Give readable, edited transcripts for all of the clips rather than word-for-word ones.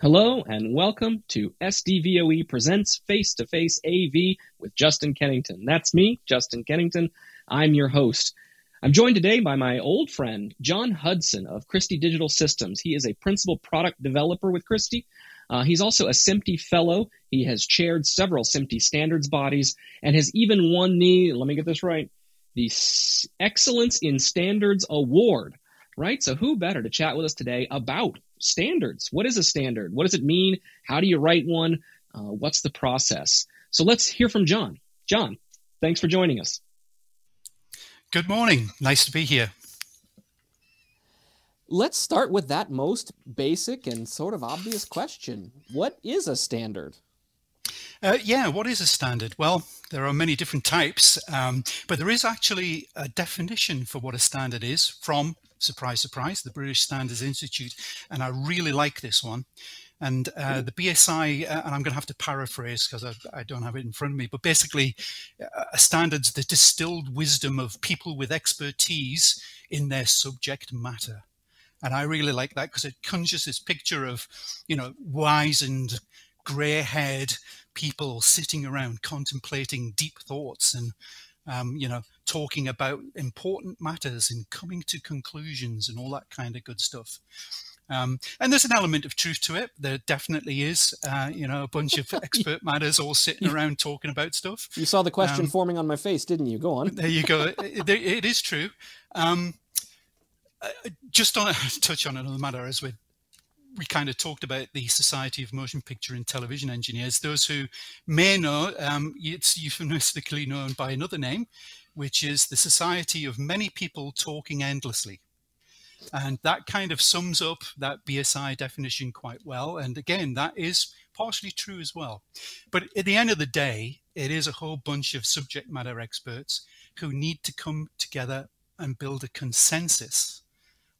Hello and welcome to SDVOE Presents Face-to-Face AV with Justin Kennington. That's me, Justin Kennington. I'm your host. I'm joined today by my old friend, John Hudson of Christie Digital Systems. He is a principal product developer with Christie. He's also a SMPTE fellow. He has chaired several SMPTE standards bodies and has even won the, let me get this right, the Excellence in Standards Award, right? So who better to chat with us today about standards? What is a standard? What does it mean? How do you write one? What's the process? So let's hear from John. John, thanks for joining us. Good morning. Nice to be here. Let's start with that most basic and sort of obvious question. What is a standard? What is a standard? Well, there are many different types, but there is actually a definition for what a standard is from, surprise, surprise, the British Standards Institute, and I really like this one. And the BSI, and I'm going to have to paraphrase because I don't have it in front of me, but basically a standard's the distilled wisdom of people with expertise in their subject matter. And I really like that because it conjures this picture of, wizened, grey-haired people sitting around contemplating deep thoughts and, talking about important matters and coming to conclusions and all that kind of good stuff. And there's an element of truth to it. There definitely is, a bunch of expert matters all sitting around talking about stuff. You saw the question forming on my face, didn't you? Go on. There you go. It is true. Just on touch on another matter, as we kind of talked about the Society of Motion Picture and Television Engineers. Those who may know, it's euphemistically known by another name, which is the Society of Many People Talking Endlessly. And that kind of sums up that BSI definition quite well. And again, that is partially true as well. But at the end of the day, it is a whole bunch of subject matter experts who need to come together and build a consensus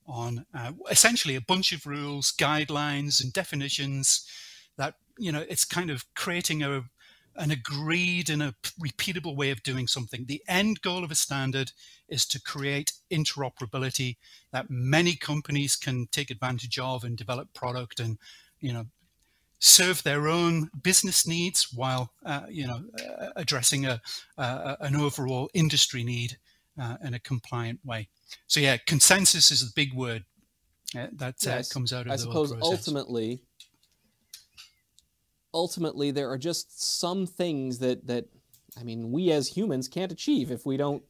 on essentially a bunch of rules, guidelines, and definitions that, it's kind of creating an agreed and a repeatable way of doing something. The end goal of a standard is to create interoperability that many companies can take advantage of and develop product and, serve their own business needs while, addressing an overall industry need in a compliant way. So yeah, consensus is the big word that comes out of the whole process. I suppose ultimately there are just some things that we as humans can't achieve if we don't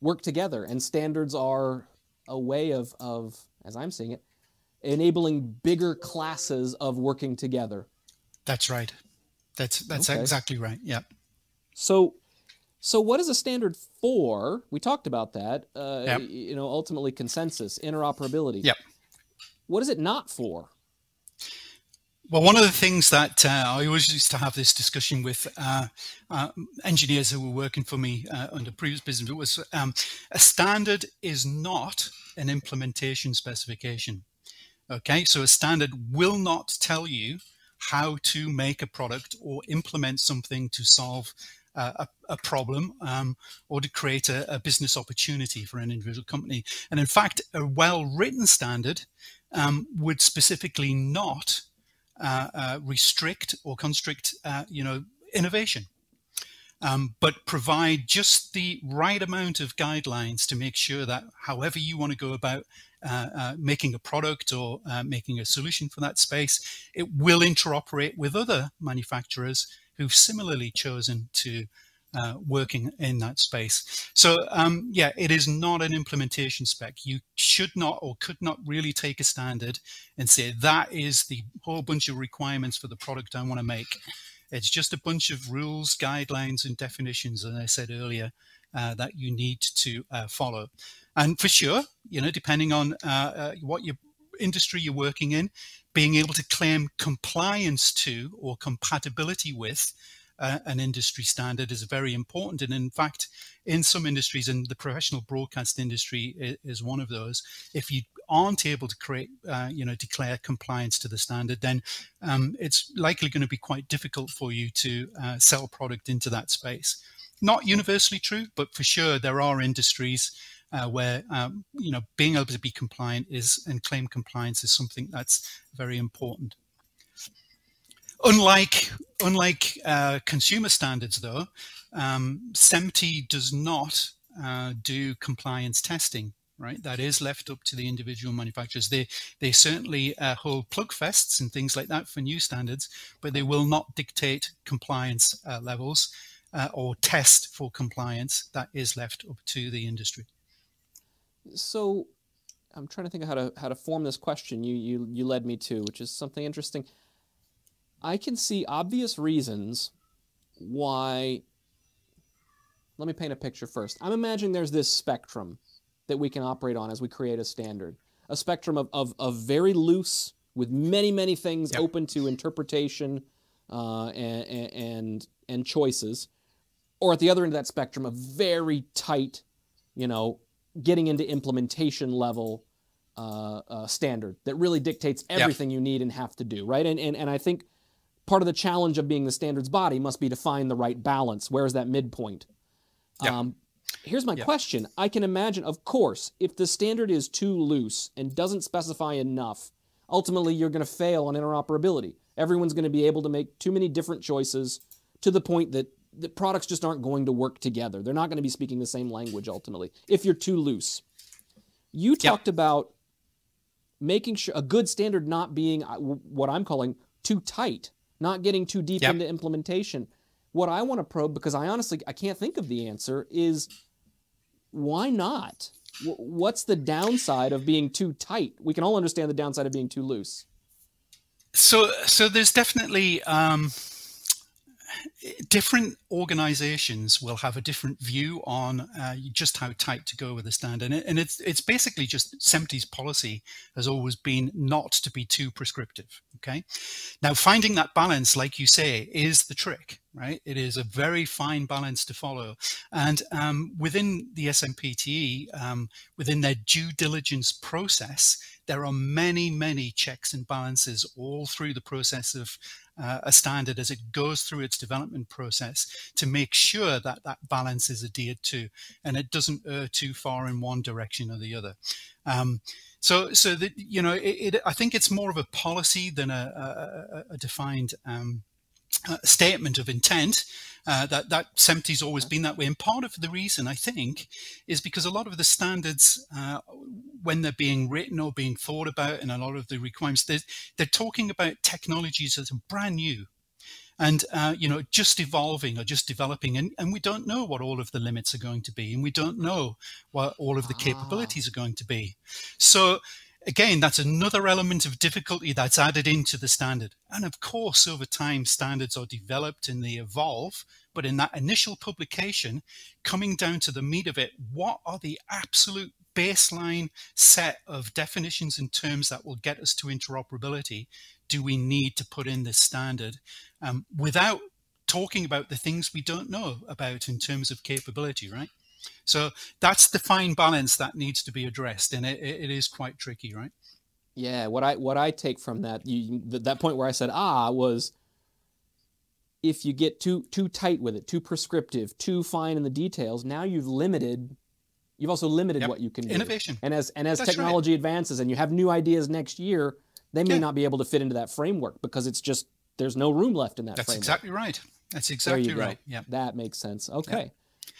work together, and standards are a way of as I'm seeing it, enabling bigger classes of working together. That's right. That's okay. Exactly right. Yeah. So what is a standard for? We talked about that. Yep. Ultimately consensus, interoperability. Yep. What is it not for? Well, one of the things that I always used to have this discussion with engineers who were working for me under previous business was a standard is not an implementation specification. Okay, so a standard will not tell you how to make a product or implement something to solve a problem or to create a business opportunity for an individual company. And in fact, a well-written standard would specifically not restrict or constrict, innovation, but provide just the right amount of guidelines to make sure that however you want to go about making a product or making a solution for that space, it will interoperate with other manufacturers who've similarly chosen to working in that space. So it is not an implementation spec. You should not or could not really take a standard and say that is the whole bunch of requirements for the product I want to make. It's just a bunch of rules, guidelines, and definitions, as I said earlier, that you need to follow. And for sure, depending on what your industry you're working in, being able to claim compliance to or compatibility with an industry standard is very important. And in fact, in some industries, and the professional broadcast industry is one of those, if you aren't able to create, declare compliance to the standard, then it's likely going to be quite difficult for you to sell product into that space. Not universally true, but for sure there are industries where being able to be compliant and claim compliance is something that's very important. Unlike consumer standards, though, SMPTE does not do compliance testing. Right, that is left up to the individual manufacturers. They certainly hold plug fests and things like that for new standards, but they will not dictate compliance levels or test for compliance. That is left up to the industry. So, I'm trying to think of how to form this question you led me to, which is something interesting. I can see obvious reasons why. Let me paint a picture first. I'm imagining there's this spectrum that we can operate on as we create a standard. A spectrum of very loose, with many things open to interpretation and choices. Or at the other end of that spectrum, a very tight, getting into implementation level standard that really dictates everything you need and have to do, right? And I think part of the challenge of being the standards body must be to find the right balance. Where is that midpoint? Here's my question. I can imagine, of course, if the standard is too loose and doesn't specify enough, ultimately you're going to fail on interoperability. Everyone's going to be able to make too many different choices to the point that the products just aren't going to work together. They're not going to be speaking the same language, ultimately, if you're too loose. You talked about making sure a good standard not being what I'm calling too tight, not getting too deep into implementation. What I want to probe, because I can't think of the answer, is why not? What's the downside of being too tight? We can all understand the downside of being too loose. So there's definitely different organizations will have a different view on just how tight to go with the standard, and it's basically just SMPTE's policy has always been not to be too prescriptive. Okay, now finding that balance, like you say, is the trick, right? It is a very fine balance to follow, and within the SMPTE, within their due diligence process, there are many checks and balances all through the process of a standard as it goes through its development process to make sure that that balance is adhered to and it doesn't err too far in one direction or the other. So that, I think it's more of a policy than a defined statement of intent. That SMPTE's always been that way, and part of the reason, I think, is because a lot of the standards, when they're being written or being thought about, and a lot of the requirements, they're talking about technologies that are brand new and just evolving or just developing, and we don't know what all of the limits are going to be, and we don't know what all of the capabilities are going to be. So again, that's another element of difficulty that's added into the standard. And of course, over time, standards are developed and they evolve. But in that initial publication, coming down to the meat of it, what are the absolute baseline set of definitions and terms that will get us to interoperability do we need to put in this standard without talking about the things we don't know about in terms of capability, right? So that's the fine balance that needs to be addressed, and it is quite tricky, right? Yeah, what I take from that, that point where I said was, if you get too tight with it, too prescriptive, too fine in the details, now you've also limited what you can do. Innovation. And as technology advances and you have new ideas next year, they may not be able to fit into that framework because it's just there's no room left in that framework. That's exactly right. That's exactly right. Yeah, that makes sense. Okay.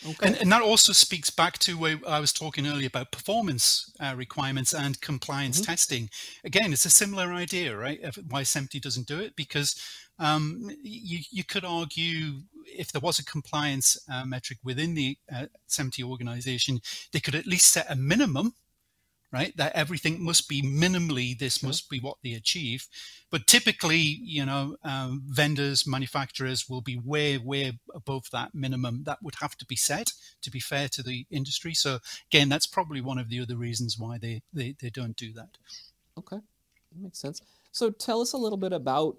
Yeah. Okay. And that also speaks back to where I was talking earlier about performance requirements and compliance testing. Again, it's a similar idea, right? Of why SMPTE doesn't do it, because you could argue if there was a compliance metric within the SMPTE organization, they could at least set a minimum, right? That everything must be minimally, this must be what they achieve. But typically, vendors, manufacturers will be way above that minimum that would have to be set to be fair to the industry. So again, that's probably one of the other reasons why they don't do that. Okay, that makes sense. So tell us a little bit about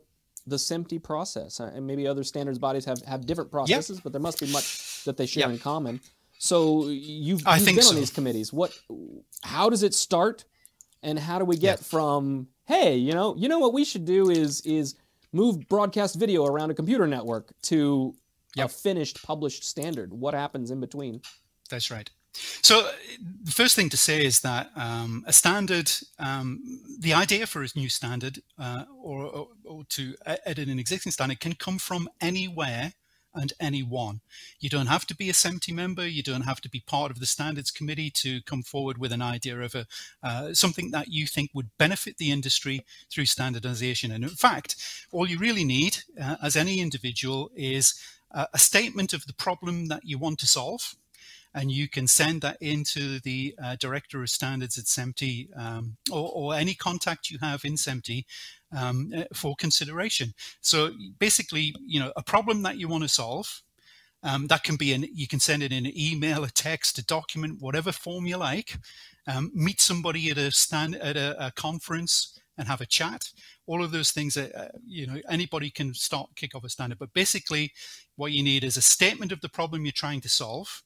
the SMPTE process, and maybe other standards bodies have different processes, but there must be much that they share in common. So you've been on these committees. How does it start, and how do we get from, hey, you know what we should do is move broadcast video around a computer network to a finished published standard? What happens in between? That's right. So the first thing to say is that a standard, the idea for a new standard or to edit an existing standard can come from anywhere and anyone. You don't have to be a SMPTE member. You don't have to be part of the standards committee to come forward with an idea of something that you think would benefit the industry through standardization. And in fact, all you really need as any individual is a statement of the problem that you want to solve. And you can send that into the Director of Standards at SMPTE or any contact you have in SMPTE for consideration. So basically, a problem that you want to solve, that can be you can send it in an email, a text, a document, whatever form you like. Meet somebody at a conference and have a chat. All of those things that anybody can kick off a standard. But basically, what you need is a statement of the problem you're trying to solve.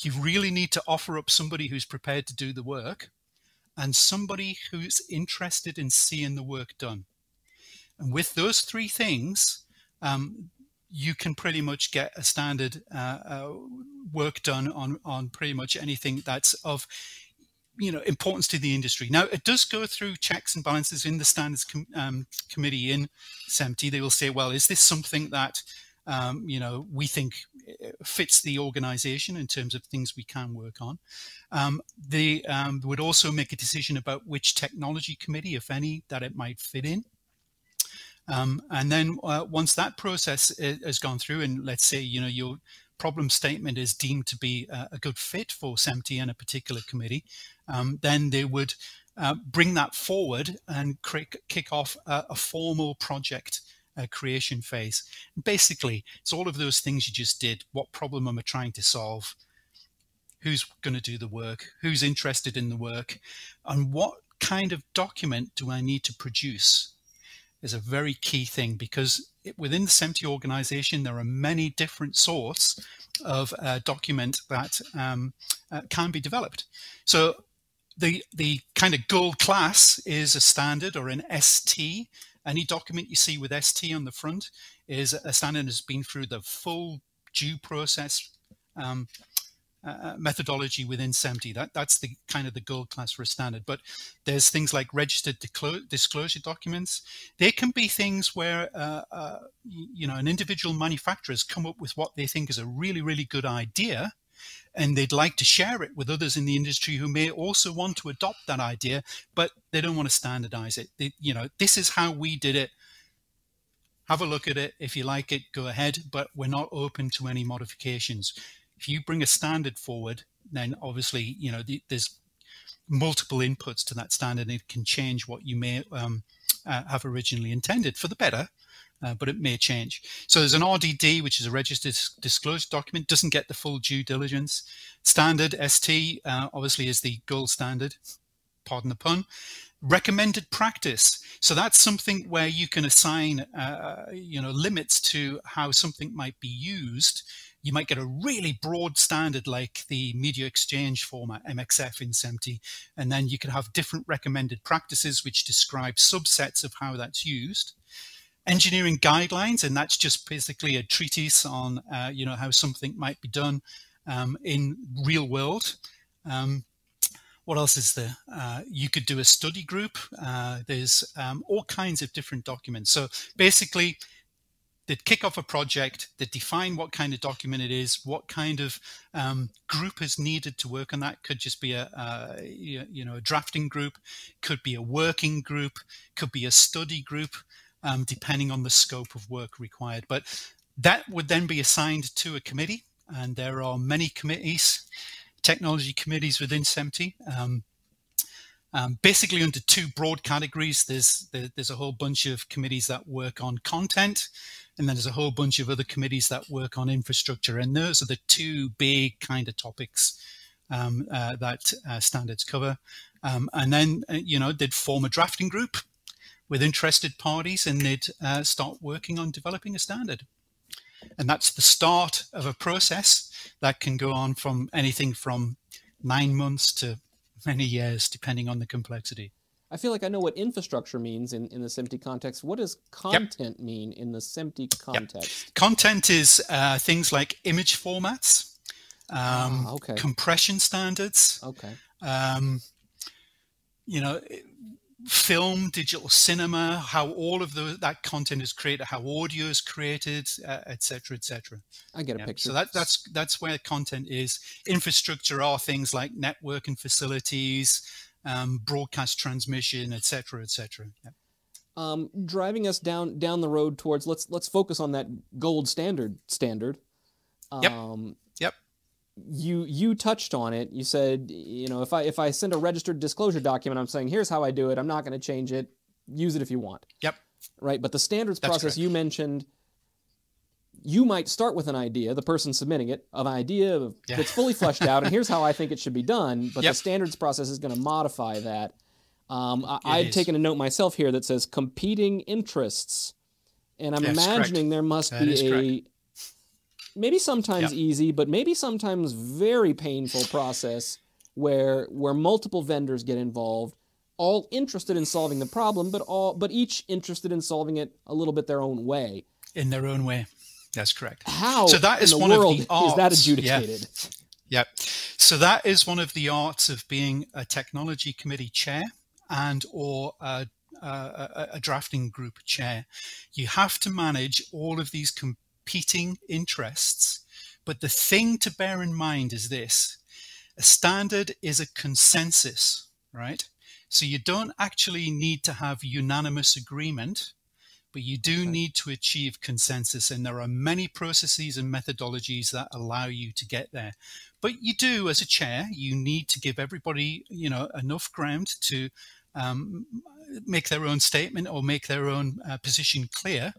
You really need to offer up somebody who's prepared to do the work and somebody who's interested in seeing the work done. And with those three things, you can pretty much get a standard work done on pretty much anything that's of importance to the industry. Now, it does go through checks and balances in the standards committee in SMPTE. They will say, well, is this something that we think fits the organization in terms of things we can work on. They would also make a decision about which technology committee, if any, that it might fit in. And then once that process has gone through, and let's say, your problem statement is deemed to be a good fit for SMPTE and a particular committee, then they would bring that forward and kick off a formal project creation phase. Basically, it's all of those things you just did. What problem am I trying to solve? Who's going to do the work? Who's interested in the work? And what kind of document do I need to produce is a very key thing, because within the SMPTE organization, there are many different sorts of document that can be developed. So the kind of gold class is a standard or an ST. Any document you see with ST on the front is a standard that's been through the full due process methodology within SMPTE. That's the kind of the gold class for a standard. But there's things like registered disclosure documents. They can be things where an individual manufacturer has come up with what they think is a really, really good idea, and they'd like to share it with others in the industry who may also want to adopt that idea, but they don't want to standardize it. This is how we did it. Have a look at it. If you like it, go ahead, but we're not open to any modifications. If you bring a standard forward, then obviously, there's multiple inputs to that standard, and it can change what you may have originally intended for the better. But it may change. So there's an RDD, which is a registered disclosure document, doesn't get the full due diligence. Standard, ST, obviously is the gold standard, pardon the pun. Recommended practice. So that's something where you can assign, limits to how something might be used. You might get a really broad standard like the media exchange format, MXF in SMPTE, and then you can have different recommended practices which describe subsets of how that's used. Engineering guidelines, and that's just basically a treatise on how something might be done in real world. What else is there? You could do a study group. There's all kinds of different documents. So basically, they'd kick off a project, they define what kind of document it is, what kind of group is needed to work on that. Could just be a drafting group, could be a working group, could be a study group. Depending on the scope of work required. But that would then be assigned to a committee, and there are many committees, technology committees within SMPTE. Basically under two broad categories. There's a whole bunch of committees that work on content, and then there's a whole bunch of other committees that work on infrastructure, and those are the two big kind of topics that standards cover. And then they'd form a drafting group with interested parties, and they'd start working on developing a standard. And that's the start of a process that can go on from anything from 9 months to many years, depending on the complexity. I feel like I know what infrastructure means in the SMPTE context. What does content mean in the SMPTE context? Content is things like image formats. Okay. compression standards, Okay. you know, film, digital cinema, how all of that content is created, how audio is created, etc., etc. I get a picture. So that's where content is. Infrastructure are things like networking facilities, broadcast transmission, etc., etc. Driving us down the road towards let's focus on that gold standard. Yep. You touched on it. You said, you know, if I send a registered disclosure document, I'm saying here's how I do it. I'm not going to change it. Use it if you want. Yep. Right. But the standards That's process correct. you mentioned, you might start with an idea, the person submitting it, an idea that's fully fleshed out, and here's how I think it should be done. But the standards process is going to modify that. I've taken a note myself here that says competing interests, and I'm imagining there must be maybe sometimes easy, but maybe sometimes very painful process where multiple vendors get involved, all interested in solving the problem, but each interested in solving it a little bit their own way. In their own way. That's correct. How so that is in the one world of the arts. is that adjudicated? Yeah. So that is one of the arts of being a technology committee chair and or a drafting group chair. You have to manage all of these competing interests. But the thing to bear in mind is this: a standard is a consensus, right? So you don't actually need to have unanimous agreement, but you do need to achieve consensus. And there are many processes and methodologies that allow you to get there. But you do, as a chair, you need to give everybody, you know, enough ground to make their own statement or make their own position clear.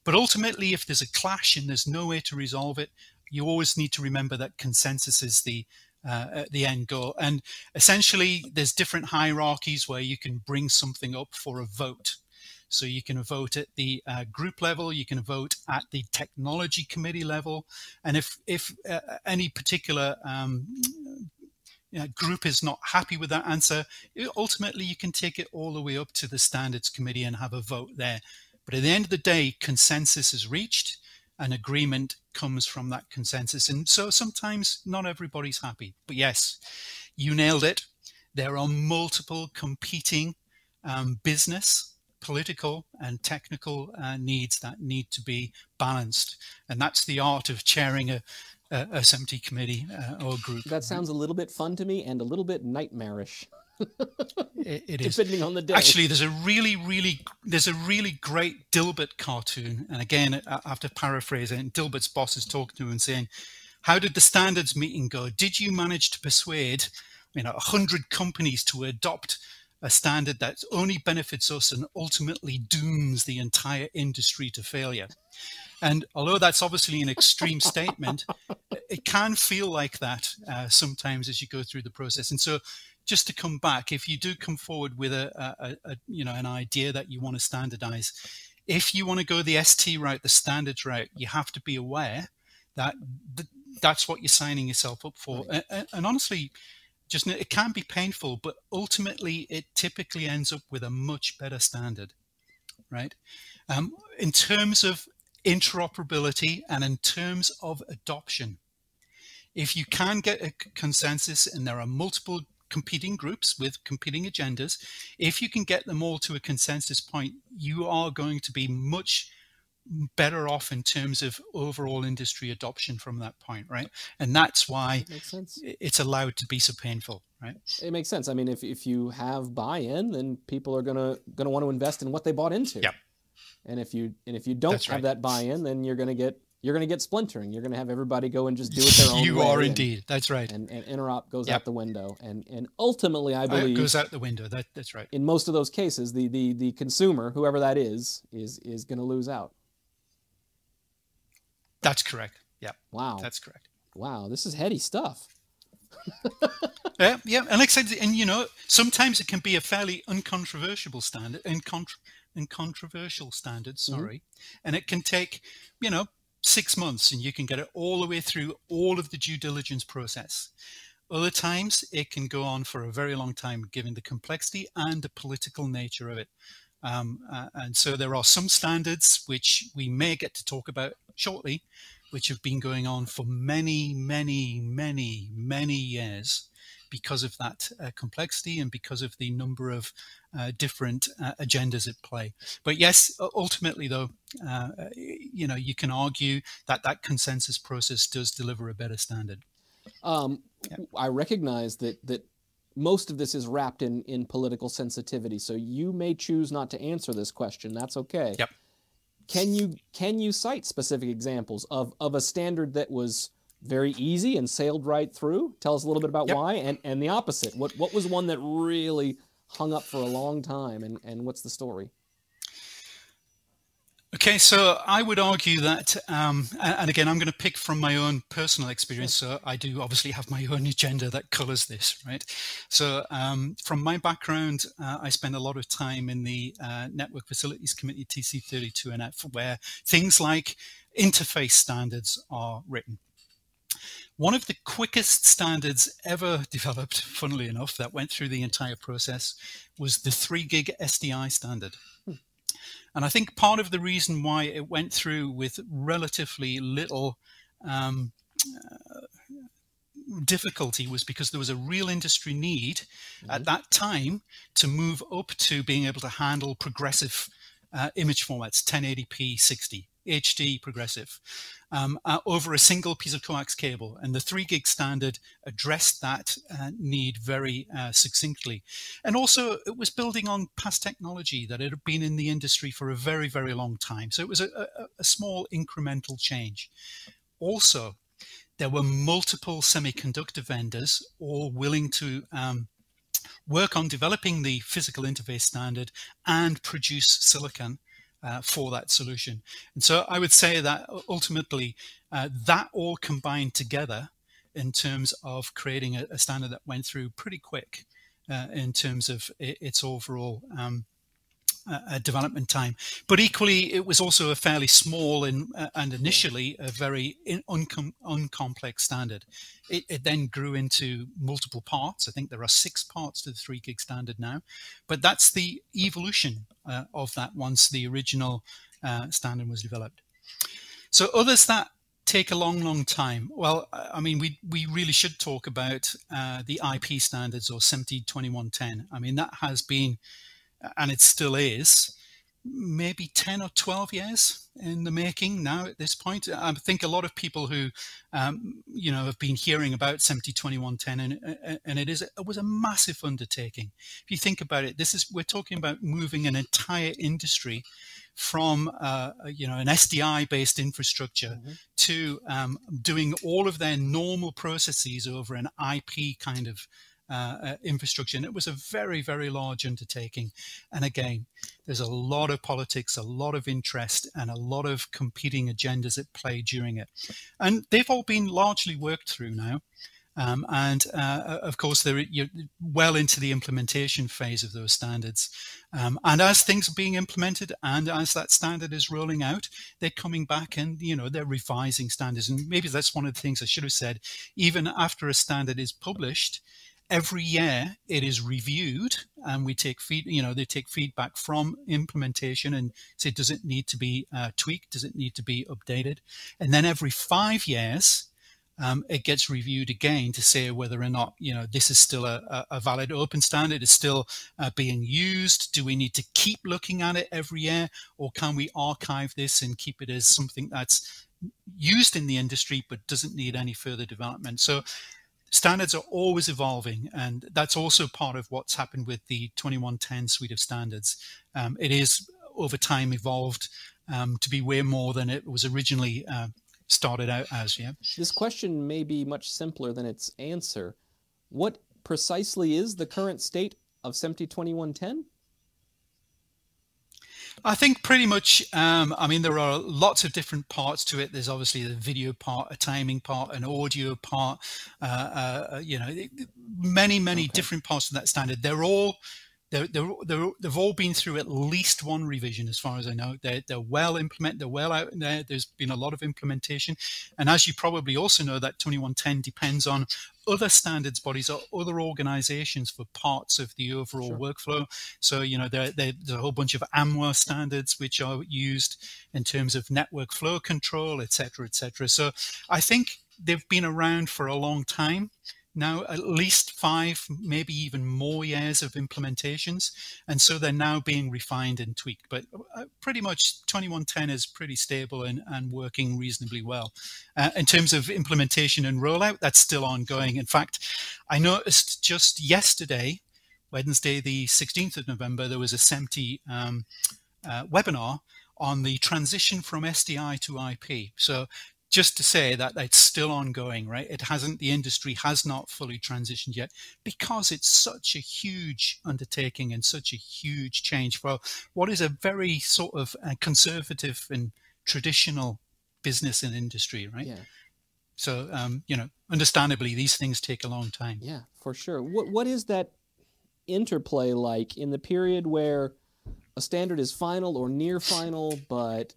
But ultimately, if there's a clash and there's no way to resolve it, you always need to remember that consensus is the end goal. And essentially, there's different hierarchies where you can bring something up for a vote. So you can vote at the group level, you can vote at the technology committee level, and if any particular group is not happy with that answer, ultimately you can take it all the way up to the standards committee and have a vote there. But at the end of the day, consensus is reached, and agreement comes from that consensus. And so sometimes not everybody's happy. But yes, you nailed it. There are multiple competing business, political and technical needs that need to be balanced. And that's the art of chairing a SMPTE committee or group. That sounds a little bit fun to me and a little bit nightmarish. It is. Depending on the day. Actually, there's a really great Dilbert cartoon. And again, I have to paraphrase it. And Dilbert's boss is talking to him and saying, how did the standards meeting go? Did you manage to persuade 100 companies to adopt a standard that only benefits us and ultimately dooms the entire industry to failure? And although that's obviously an extreme statement, it can feel like that sometimes as you go through the process. And so just to come back, if you do come forward with an idea that you want to standardize, if you want to go the ST route, the standards route, you have to be aware that that's what you're signing yourself up for. Right. And honestly, it can be painful, but ultimately it typically ends up with a much better standard, right? In terms of interoperability and in terms of adoption, if you can get a consensus and there are multiple competing groups with competing agendas, if you can get them all to a consensus point, you are going to be much better off in terms of overall industry adoption from that point, right? And that's why it's allowed to be so painful, right? It makes sense. I mean, if you have buy-in, then people are gonna want to invest in what they bought into. Yeah. And if you don't have that buy-in, then you're gonna get splintering. You're gonna have everybody go and just do it their own way. You are indeed. That's right. And interop goes out the window. And ultimately, I believe it goes out the window. That's right. In most of those cases, the consumer, whoever that is gonna lose out. That's correct. Yeah. Wow. That's correct. Wow. This is heady stuff. Yeah. And like I said, and sometimes it can be a fairly uncontroversial standard, controversial standard, sorry. Mm-hmm. And it can take, 6 months and you can get it all the way through all of the due diligence process. Other times it can go on for a very long time, given the complexity and the political nature of it. And so there are some standards which we may get to talk about shortly, which have been going on for many, many, many, many years because of that complexity and because of the number of different agendas at play. But yes, ultimately though, you know, you can argue that that consensus process does deliver a better standard. I recognize that most of this is wrapped in political sensitivity, so you may choose not to answer this question. That's okay. Yep. Can you cite specific examples of a standard that was very easy and sailed right through? Tell us a little bit about why, and the opposite. What was one that really hung up for a long time, and what's the story? Okay, so I would argue that, and again, I'm going to pick from my own personal experience. So I do obviously have my own agenda that colors this, right? So from my background, I spend a lot of time in the Network Facilities Committee, TC32NF, where things like interface standards are written. One of the quickest standards ever developed, funnily enough, that went through the entire process was the 3 gig SDI standard. And I think part of the reason why it went through with relatively little difficulty was because there was a real industry need at that time to move up to being able to handle progressive image formats, 1080p 60, HD progressive, over a single piece of coax cable. And the 3 gig standard addressed that need very succinctly. And also it was building on past technology that had been in the industry for a very, very long time. So it was a small incremental change. Also, there were multiple semiconductor vendors all willing to work on developing the physical interface standard and produce silicon for that solution. And so I would say that ultimately that all combined together in terms of creating a standard that went through pretty quick in terms of its overall development time. But equally, it was also a fairly small and initially a very uncomplex standard. It then grew into multiple parts. I think there are 6 parts to the 3 gig standard now, but that's the evolution of that once the original standard was developed. So others that take a long, long time. Well, I mean, we really should talk about the IP standards, or SMPTE 2110. I mean, that has been, and it still is, maybe 10 or 12 years in the making now at this point. I think a lot of people who, you know, have been hearing about SMPTE 2110, and it was a massive undertaking. If you think about it, we're talking about moving an entire industry from, you know, an SDI based infrastructure to doing all of their normal processes over an IP kind of infrastructure. And it was a very, very large undertaking. And again, there's a lot of politics, a lot of interest, and a lot of competing agendas at play during it. And they've all been largely worked through now. Of course, you're well into the implementation phase of those standards. And as things are being implemented and as that standard is rolling out, they're coming back and, you know, they're revising standards. And maybe that's one of the things I should have said. Even after a standard is published, every year it is reviewed, and we take they take feedback from implementation and say, does it need to be tweaked? Does it need to be updated? And then every 5 years, it gets reviewed again to say whether or not, you know, this is still a valid open standard, is still being used. Do we need to keep looking at it every year, or can we archive this and keep it as something that's used in the industry but doesn't need any further development? So standards are always evolving, and that's also part of what's happened with the 2110 suite of standards. It is over time evolved to be way more than it was originally started out as. Yeah. This question may be much simpler than its answer. What precisely is the current state of SMPTE 2110? I think pretty much, I mean, there are lots of different parts to it. There's obviously the video part, a timing part, an audio part, you know, many different parts of that standard. They're all they've all been through at least one revision, as far as I know. They're well implemented. They're well out there. There's been a lot of implementation, and as you probably also know, that 2110 depends on other standards bodies or other organizations for parts of the overall workflow. So, you know, there's a whole bunch of AMWA standards which are used in terms of network flow control, et cetera, et cetera. So I think they've been around for a long time now, at least 5, maybe even more years of implementations. And so they're now being refined and tweaked. But pretty much 2110 is pretty stable and working reasonably well. In terms of implementation and rollout, that's still ongoing. In fact, I noticed just yesterday, Wednesday, the 16th of November, there was a SMPTE webinar on the transition from SDI to IP. So just to say that it's still ongoing, right? It hasn't, the industry has not fully transitioned yet because it's such a huge undertaking and such a huge change for what is a very sort of conservative and traditional business and industry, right? Yeah. So, you know, understandably, these things take a long time. Yeah, for sure. What is that interplay like in the period where a standard is final or near final, but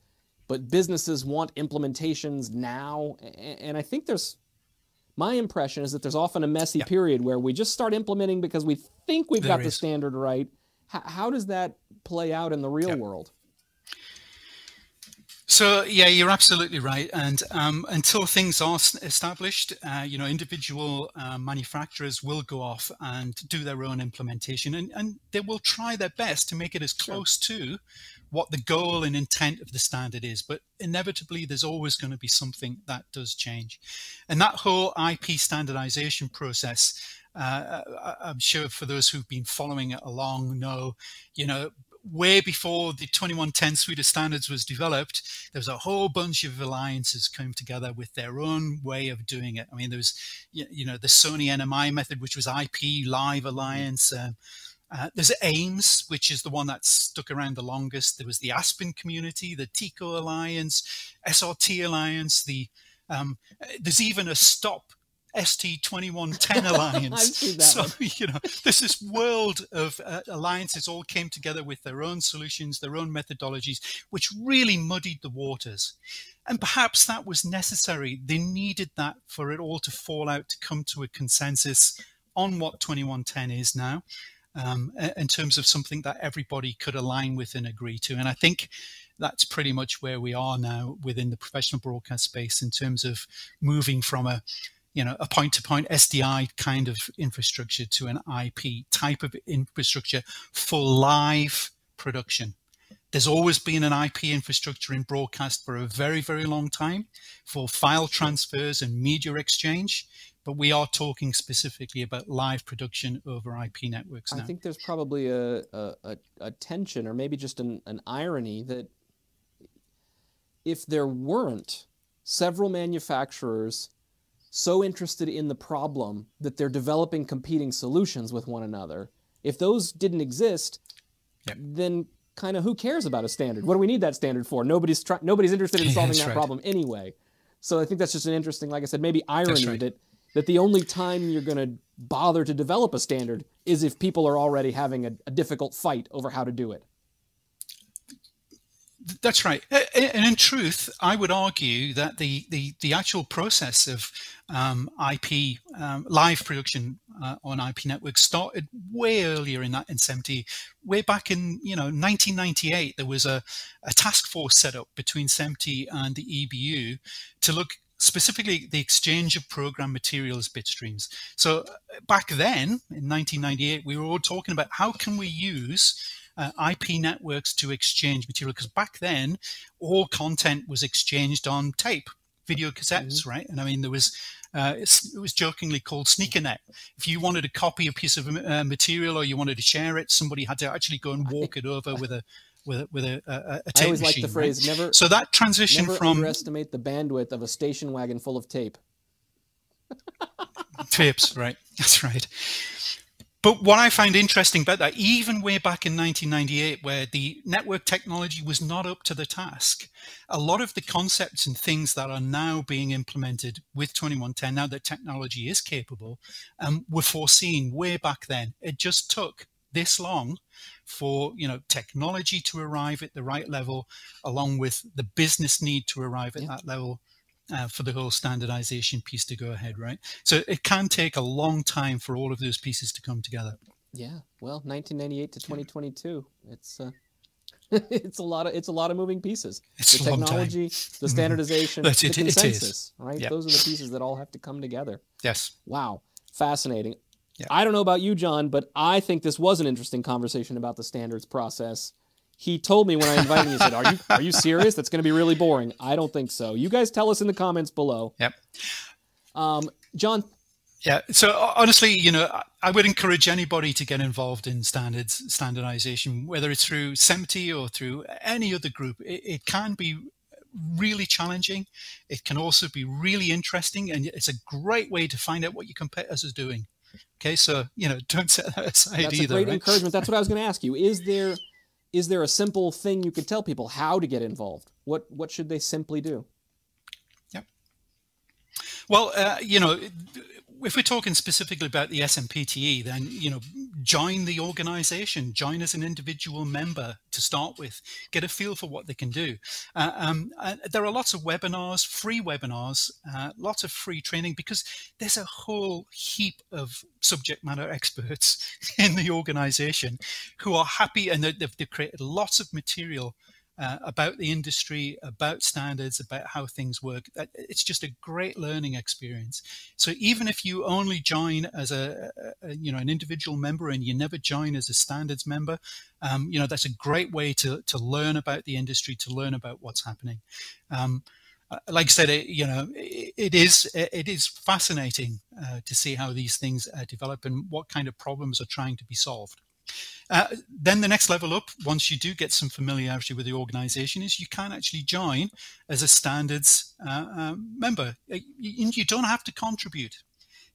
businesses want implementations now? And I think my impression is that there's often a messy period where we just start implementing because we think we've got the standard right. How does that play out in the real world? So, yeah, you're absolutely right. And until things are established, you know, individual manufacturers will go off and do their own implementation, and they will try their best to make it as close to what the goal and intent of the standard is. But inevitably, there's always going to be something that does change. And that whole IP standardization process, I'm sure for those who've been following it along know, you know, way before the 2110 suite of standards was developed, there was a whole bunch of alliances came together with their own way of doing it. I mean, there was, you know, the Sony NMI method, which was IP Live Alliance. There's AIMS, which is the one that stuck around the longest. There was the Aspen community, the TICO Alliance, SRT Alliance. There's even a Stop ST2110 Alliance. So, you know, there's this world of alliances all came together with their own solutions, their own methodologies, which really muddied the waters. And perhaps that was necessary. They needed that for it all to fall out, to come to a consensus on what 2110 is now, in terms of something that everybody could align with and agree to. And I think that's pretty much where we are now within the professional broadcast space in terms of moving from a point-to-point SDI kind of infrastructure to an IP type of infrastructure for live production. There's always been an IP infrastructure in broadcast for a very, very long time for file transfers and media exchange, but we are talking specifically about live production over IP networks now. I think there's probably a tension, or maybe just an irony, that if there weren't several manufacturers so interested in the problem that they're developing competing solutions with one another, if those didn't exist, then kind of who cares about a standard? What do we need that standard for? Nobody's interested in solving that problem anyway. So I think that's just an interesting, like I said, maybe irony that the only time you're going to bother to develop a standard is if people are already having a difficult fight over how to do it. That's right. And in truth, I would argue that the actual process of IP live production on IP networks started way earlier in SMPTE. Way back in 1998, there was a task force set up between SMPTE and the EBU to look specifically at the exchange of program materials bit streams. So back then in 1998, we were all talking about how can we use IP networks to exchange material, because back then all content was exchanged on tape, video cassettes, right? And I mean, there was it was jokingly called SneakerNet. If you wanted to copy a piece of material or you wanted to share it, somebody had to actually go and walk it over with a tape machine. I always like the phrase, never. So that transition never from underestimate the bandwidth of a station wagon full of tape. Tapes, right? That's right. But what I find interesting about that, even way back in 1998, where the network technology was not up to the task, a lot of the concepts and things that are now being implemented with 2110, now that technology is capable, were foreseen way back then. It just took this long for, technology to arrive at the right level, along with the business need to arrive at that level, for the whole standardization piece to go ahead, right? So it can take a long time for all of those pieces to come together. Yeah, well, 1998 to 2022, it's it's a lot of moving pieces. It's the technology, the standardization, the consensus, right? Yep. Those are the pieces that all have to come together. Yes. Wow, fascinating. Yep. I don't know about you, John, but I think this was an interesting conversation about the standards process. He told me when I invited him, he said, "Are you serious? That's going to be really boring." I don't think so. You guys tell us in the comments below. Yep. John. Yeah. So honestly, I would encourage anybody to get involved in standardization, whether it's through SMPTE or through any other group. It can be really challenging. It can also be really interesting, and it's a great way to find out what your competitors are doing. Okay, so don't set that aside either. That's a great right? encouragement. That's what I was going to ask you. Is there a simple thing you could tell people how to get involved? What should they simply do? Yep. Well, if we're talking specifically about the SMPTE, then, join the organization, join as an individual member to start with, get a feel for what they can do. There are lots of webinars, free webinars, lots of free training, because there's a whole heap of subject matter experts in the organization who are happy, and they've created lots of material about the industry, about standards, about how things work. It's just a great learning experience. So even if you only join as an individual member and you never join as a standards member, that's a great way to learn about the industry, to learn about what's happening. Like I said, it is fascinating to see how these things develop and what kind of problems are trying to be solved. Then the next level up, once you do get some familiarity with the organization, is you can actually join as a standards member. You don't have to contribute.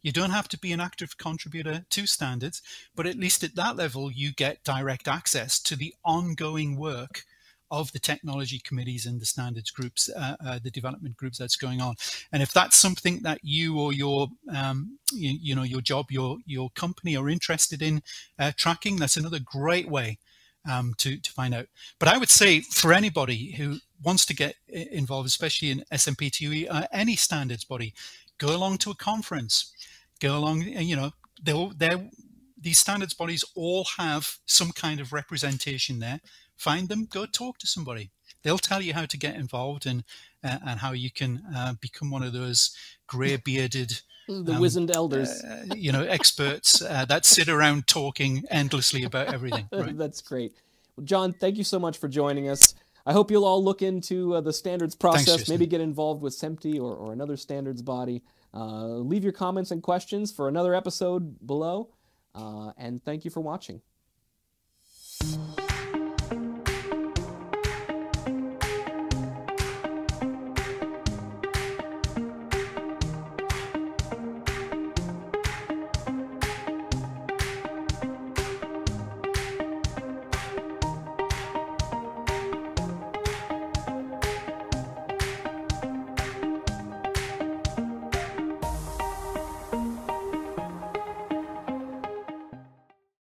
You don't have to be an active contributor to standards, but at least at that level, you get direct access to the ongoing work of the technology committees and the standards groups, the development groups that's going on. And if that's something that you or your your job, your company are interested in tracking, that's another great way to find out. But I would say for anybody who wants to get involved, especially in SMPTE or any standards body, go along to a conference, go along, these standards bodies all have some kind of representation there. Find them, go talk to somebody. They'll tell you how to get involved and how you can become one of those gray-bearded, the wizened elders, experts that sit around talking endlessly about everything. Right? That's great. Well, John, thank you so much for joining us. I hope you'll all look into the standards process, Thanks, maybe get involved with SMPTE or another standards body. Leave your comments and questions for another episode below. And thank you for watching.